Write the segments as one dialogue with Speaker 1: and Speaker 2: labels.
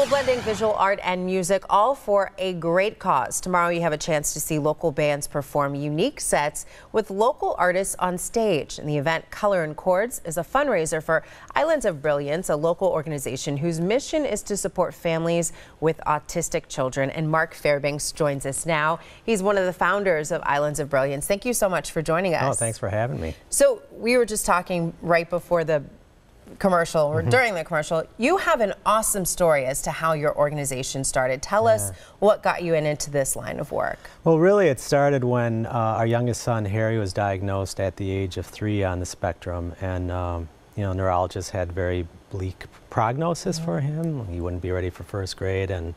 Speaker 1: Well, blending visual art and music, all for a great cause. Tomorrow you have a chance to see local bands perform unique sets with local artists on stage. And the event Color and Chords is a fundraiser for Islands of Brilliance, a local organization whose mission is to support families with autistic children. And Mark Fairbanks joins us now. He's one of the founders of Islands of Brilliance. Thank you so much for joining us.
Speaker 2: Oh, thanks for having me.
Speaker 1: So we were just talking right before the commercial or during the commercial. You have an awesome story as to how your organization started. Tell us what got you into this line of work.
Speaker 2: Well, really it started when our youngest son Harry was diagnosed at the age of 3 on the spectrum, and you know, neurologists had very bleak prognosis for him. He wouldn't be ready for first grade and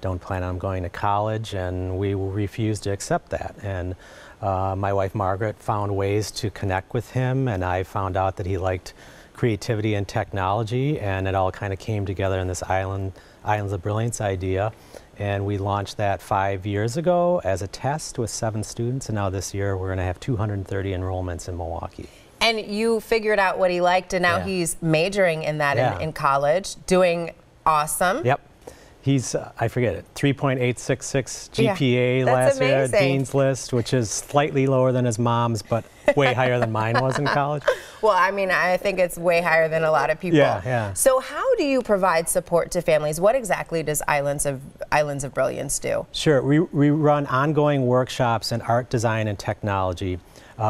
Speaker 2: don't plan on going to college, and we refused to accept that. And my wife Margaret found ways to connect with him, and I found out that he liked creativity and technology, and it all kind of came together in this Islands of Brilliance idea. And we launched that 5 years ago as a test with 7 students, and now this year we're going to have 230 enrollments in Milwaukee. And
Speaker 1: you figured out what he liked, and now he's majoring in that in college, doing awesome.
Speaker 2: Yep. He's, I forget it, 3.866 GPA last year, Dean's List, which is slightly lower than his mom's, but way higher than mine was in college.
Speaker 1: Well, I mean, I think it's way higher than a lot of people.
Speaker 2: Yeah.
Speaker 1: So how do you provide support to families? What exactly does Islands of Brilliance do?
Speaker 2: Sure. We run ongoing workshops in art, design, and technology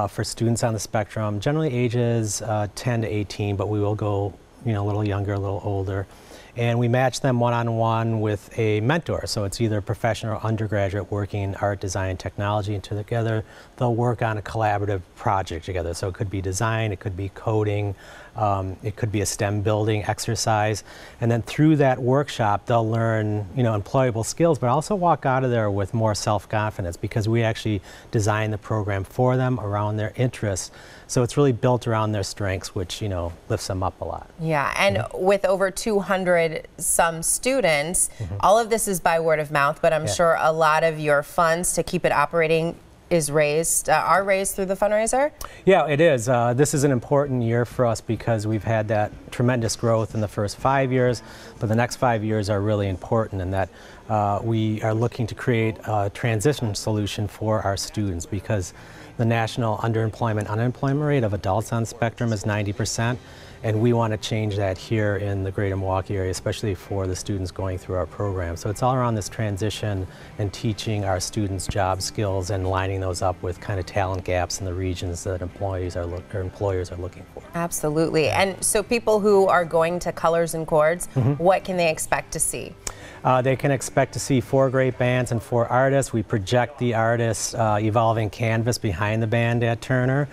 Speaker 2: for students on the spectrum, generally ages 10 to 18, but we will go, you know, a little younger, a little older. And we match them one-on-one with a mentor. So it's either a professional or undergraduate working in art, design, technology, and together they'll work on a collaborative project together. So it could be design, it could be coding, it could be a STEM building exercise. And then through that workshop, they'll learn, you know, employable skills, but also walk out of there with more self-confidence because we actually design the program for them around their interests. So it's really built around their strengths, which, you know, lifts them up a lot.
Speaker 1: Yeah, and with over 200 some students, all of this is by word of mouth, but I'm sure a lot of your funds to keep it operating are raised through the fundraiser?
Speaker 2: Yeah, it is. This is an important year for us because we've had that tremendous growth in the first 5 years, but the next 5 years are really important in that we are looking to create a transition solution for our students because the national unemployment rate of adults on spectrum is 90%, and we want to change that here in the greater Milwaukee area, especially for the students going through our program. So it's all around this transition and teaching our students job skills and lining those up with kind of talent gaps in the regions that employers are looking for.
Speaker 1: Absolutely. And so people who are going to Colors and Chords, what can they expect to see?
Speaker 2: They can expect to see 4 great bands and 4 artists. We project the artists' evolving canvas behind the band at Turner.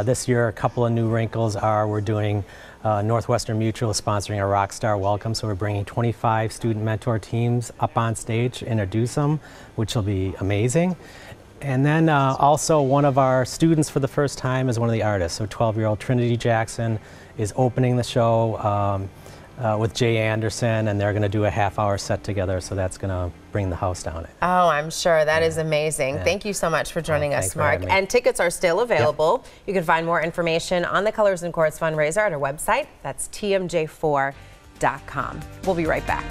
Speaker 2: This year, a couple of new wrinkles are we're doing Northwestern Mutual is sponsoring a Rockstar Welcome, so we're bringing 25 student mentor teams up on stage to introduce them, which will be amazing. And then also one of our students for the first time is one of the artists. So 12-year-old Trinity Jackson is opening the show with Jay Anderson, and they're going to do a half-hour set together, so that's going to bring the house down.
Speaker 1: Oh, I'm sure. That is amazing. Thank you so much for joining us, Mark. And tickets are still available. You can find more information on the Colors and Chords fundraiser at our website. That's tmj4.com. We'll be right back.